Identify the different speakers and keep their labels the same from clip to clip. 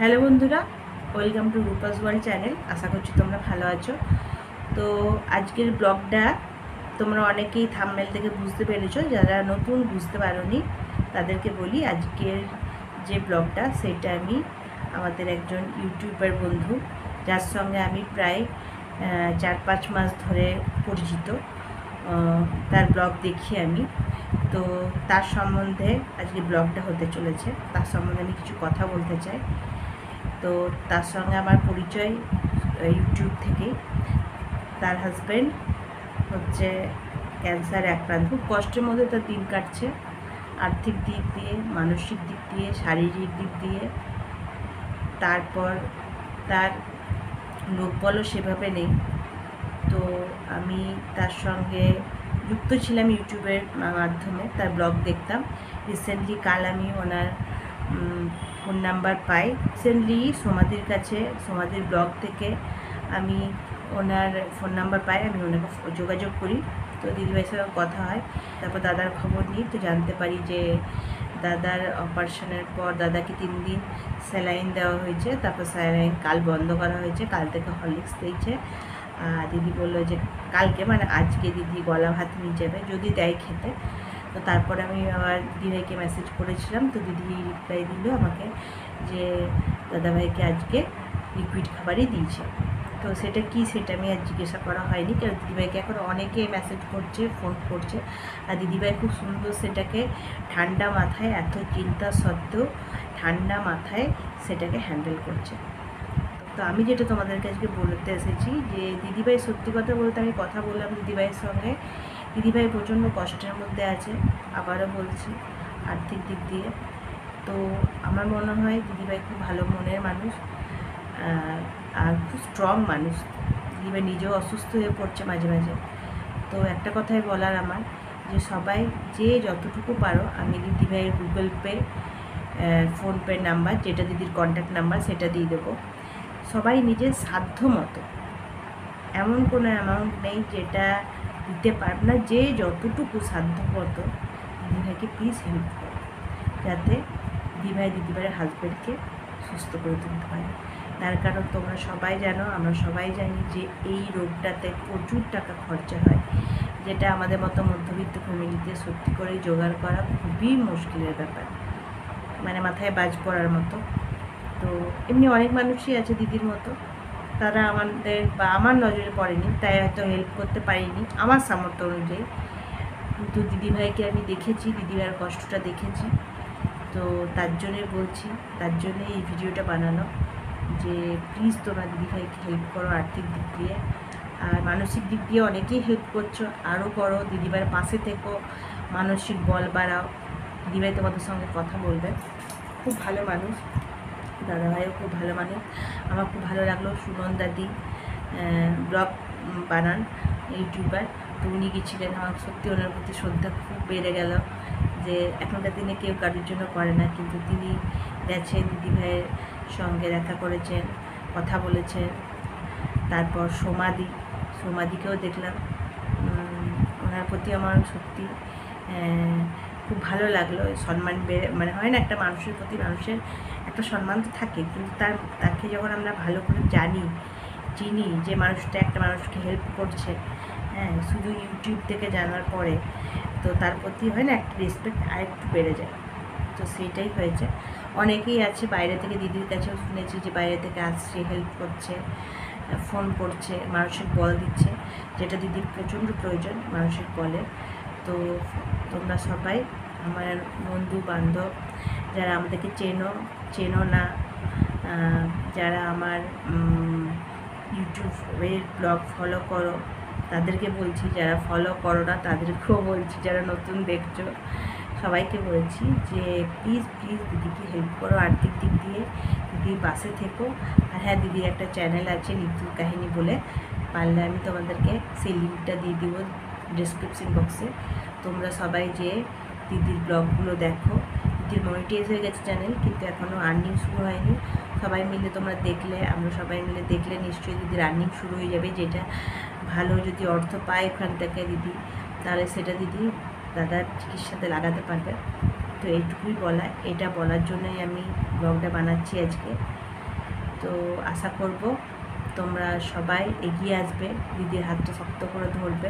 Speaker 1: Hello বন্ধুরা, welcome to Rupa's world channel. আশা করছি তোমরা ভালো আছো। তো আজকের ব্লগটা তোমরা অনেকেই থাম্বনেল থেকে বুঝতে পেরেছো, যারা নতুন বুঝতে পারোনি তাদেরকে বলি, আজকের যে ব্লগটা সেটা আমি আমাদের একজন ইউটিউবার বন্ধু, যার সঙ্গে আমি প্রায় 4-5 মাস ধরে পরিচিত, তার ব্লগ দেখি আমি। তো তার সম্বন্ধে আজকে ব্লগটা হতে চলেছে। তার সম্বন্ধে আমি কিছু কথা বলতে চাই। তো তার সঙ্গে আমার পরিচয় ইউটিউব থেকেই। তার হাজব্যান্ড হচ্ছে ক্যান্সারে আক্রান্ত, খুব কষ্টের মধ্যে তার দিন কাটছে, আর্থিক দিক দিয়ে, মানসিক দিক দিয়ে, শারীরিক দিক দিয়ে। তারপর তার লোকবলও সেভাবে নেই। তো আমি তার সঙ্গে যুক্ত ছিলাম ইউটিউবের মাধ্যমে, তার ব্লগ দেখতাম। রিসেন্টলি কাল আমি ওনার ফোন নাম্বার পাই, রিসেন্টলি সমাধির কাছে, সমাধির ব্লগ থেকে আমি ওনার ফোন নাম্বার পাই, আমি ওনাকে যোগাযোগ করি। তো দিদিভাইয়ের সঙ্গে কথা হয়, তারপর দাদার খবর নিই। তো জানতে পারি যে দাদার অপারেশনের পর দাদাকে 3 দিন স্যালাইন দেওয়া হয়েছে, তারপর স্যালাইন কাল বন্ধ করা হয়েছে, কাল থেকে হরলিক্স দিয়েছে। দিদি বললো যে কালকে মানে আজকে দিদি গলা ভাত নিয়ে যাবে যদি দেয় খেতে। তো তারপরে আমি আবার দিদিভাইকে মেসেজ করেছিলাম, তো দিদি রিপ্লাই দিল আমাকে যে দাদাভাইকে আজকে লিকুইড খাবারই দিয়েছে। তো সেটা কি সেটা আমি আর জিজ্ঞাসা করা হয়নি, কারণ দিদিভাইকে এখন অনেকে মেসেজ করছে, ফোন করছে। আর দিদিভাই খুব সুন্দর সেটাকে ঠান্ডা মাথায়, এত চিন্তা সত্ত্বেও ঠান্ডা মাথায় সেটাকে হ্যান্ডেল করছে। তো আমি যেটা তোমাদেরকে আজকে বলতে এসেছি যে দিদিভাই, সত্যি কথা বলতে আমি কথা বললাম দিদিভাইয়ের সঙ্গে। দিদিভাই প্রচণ্ড কষ্টের মধ্যে আছে, আবারও বলছি, আর্থিক দিক দিয়ে। তো আমার মনে হয় দিদিভাই খুব ভালো মনের মানুষ, আর খুব স্ট্রং মানুষ। দিদিভাই নিজেও অসুস্থ হয়ে পড়ছে মাঝে মাঝে। তো একটা কথাই বলার আমার, যে সবাই যে যতটুকু পারো, আমি দিদিভাইয়ের গুগল পে, ফোনপে নাম্বার, যেটা দিদির কন্ট্যাক্ট নাম্বার সেটা দিয়ে দেবো। সবাই নিজের সাধ্য মতো, এমন কোনো অ্যামাউন্ট নেই যেটা দিতে পারবে না, যে যতটুকু সাধ্য মতো দিদিভাইকে প্লিজ হেল্প করো, যাতে দিদিভাইয়ের হাজব্যান্ডকে সুস্থ করে তুলতে পারে। তার কারণ তোমরা সবাই জানো, আমরা সবাই জানি যে এই রোগটাতে প্রচুর টাকা খরচা হয়, যেটা আমাদের মতো মধ্যবিত্ত ফ্যামিলিতে সত্যি করেই জোগাড় করা খুবই মুশকিলের ব্যাপার, মানে মাথায় বাজ পড়ার মতো। তো এমনি অনেক মানুষই আছে দিদির মতো, তারা আমাদের বা আমার নজরে পড়েনি, তাই হয়তো হেল্প করতে পারিনি আমার সামর্থ্য অনুযায়ী। কিন্তু দিদিভাইকে আমি দেখেছি, দিদিভাইয়ের কষ্টটা দেখেছি। তো তার জন্যে বলছি, তার জন্যে এই ভিডিওটা বানানো, যে প্লিজ তোমরা দিদিভাইকে হেল্প করো আর্থিক দিক দিয়ে, আর মানসিক দিক দিয়ে অনেকেই হেল্প করছো, আরও করো। দিদিভাইয়ের পাশে থেকো, মানসিক বল বাড়াও। দিদিভাই তোমাদের সঙ্গে কথা বলবে, খুব ভালো মানুষ। দাদাভাইও খুব ভালো মানুষ। আমার খুব ভালো লাগলো, সুমন দাদি ব্লগ বানান, ইউটিউবার। তো উনি গেছিলেন, আমার সত্যি ওনার প্রতি শ্রদ্ধা খুব বেড়ে গেল, যে এখনকার দিনে কেউ কারোর জন্য করে না, কিন্তু তিনি গেছেন, দিদিভাইয়ের সঙ্গে দেখা করেছেন, কথা বলেছেন। তারপর সোমাদিকেও দেখলাম, ওনার প্রতি আমার সত্যি খুব ভালো লাগলো। সম্মান বেড়ে, মানে হয় না, একটা মানুষের প্রতি মানুষের একটা সম্মান তো থাকে, কিন্তু তাকে যখন আমরা ভালো করে চিনি যে মানুষটা একটা মানুষকে হেল্প করছে, হ্যাঁ, শুধু ইউটিউব থেকে জানার পরে, তো তার প্রতি হয় না একটা রেসপেক্ট আরেকটু বেড়ে যায়। তো সেইটাই হয়েছে। অনেকেই আছে বাইরে থেকে, দিদির কাছেও শুনেছি যে বাইরে থেকে আসছে, হেল্প করছে, ফোন করছে, মানসিক বল দিচ্ছে, যেটা দিদির প্রচণ্ড প্রয়োজন মানসিক বলের। তো তোমরা সবাই আমার বন্ধু বান্ধব, যারা আমাদেরকে চেনো না, যারা আমার ইউটিউবের ব্লগ ফলো করো তাদেরকে বলছি, যারা ফলো করো না তাদেরকেও বলছি, যারা নতুন দেখছো সবাইকে বলছি যে প্লিজ দিদিকে হেল্প করো আর্থিক দিক দিয়ে, দিদির পাশে থেকো। আর হ্যাঁ, দিদির একটা চ্যানেল আছে নিতুর কাহিনী বলে, পারলে আমি তোমাদেরকে সেই লিঙ্কটা দিয়ে দিব ডিসক্রিপশন বক্সে। তোমরা সবাই যে দিদির ব্লগগুলো দেখো। দিদির মনিটাইজ হয়ে গেছে চ্যানেল, কিন্তু এখনও আর্নিং শুরু হয়নি। সবাই মিলে তোমরা দেখলে, আমরা সবাই মিলে দেখলে নিশ্চয়ই দিদির আর্নিং শুরু হয়ে যাবে, যেটা ভালো যদি অর্থ পায় ওখান থেকে দিদি, তাহলে সেটা দিদি দাদার চিকিৎসাতে লাগাতে পারবে। তো এইটুকুই বলা, এটা বলার জন্যই আমি ব্লগটা বানাচ্ছি আজকে। তো আশা করব তোমরা সবাই এগিয়ে আসবে, দিদির হাতটা শক্ত করে ধরবে,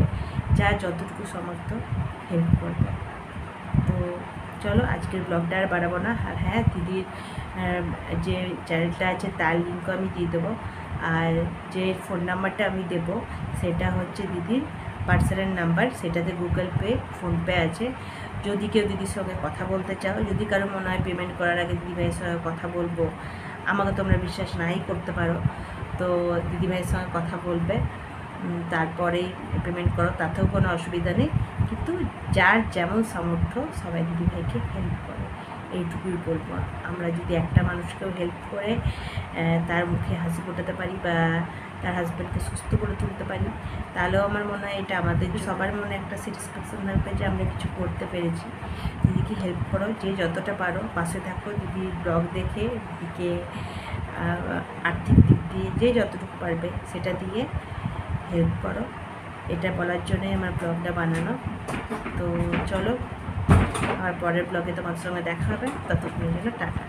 Speaker 1: যা যতটুকু সমর্থ হেল্প করবে। তো চলো আজকের ব্লগটা আর বাড়াবো না। আর হ্যাঁ, দিদির যে চ্যানেলটা আছে তার লিঙ্কও আমি দিয়ে দেবো, আর যে ফোন নাম্বারটা আমি দেবো সেটা হচ্ছে দিদির পার্সোনাল নাম্বার, সেটাতে গুগল পে, ফোনপে আছে। যদি কেউ দিদির সঙ্গে কথা বলতে চাও, যদি কারো মনে হয় পেমেন্ট করার আগে দিদিভাইয়ের সঙ্গে কথা বলবো, আমাকে তোমরা বিশ্বাস নাই করতে পারো, তো দিদিভাইয়ের সঙ্গে কথা বলবে, তারপরেই পেমেন্ট করো, তাতেও কোনো অসুবিধা নেই। কিন্তু যার যেমন সামর্থ্য সবাই দিদিভাইকে হেল্প করো, এইটুকুই বলবো। আমরা যদি একটা মানুষকেও হেল্প করে তার মুখে হাসি ফোটাতে পারি বা তার হাজব্যান্ডকে সুস্থ করে তুলতে পারি, তাহলেও আমার মনে হয় এটা আমাদের সবার মনে একটা স্যাটিসফ্যাকশন থাকবে যে আমরা কিছু করতে পেরেছি। দিদিকে হেল্প করো, যে যতটা পারো পাশে থাকো। দিদির ব্লগ দেখে দিদিকে আর্থিক দিক দিয়ে যে যতটুকু পারবে সেটা দিয়ে হেল্প করো, এটা বলার জন্যই আমার ব্লগটা বানানো। তো চলো, আর পরের ব্লগে তোমার সঙ্গে দেখা হবে, ততক্ষণের জন্য টাটা।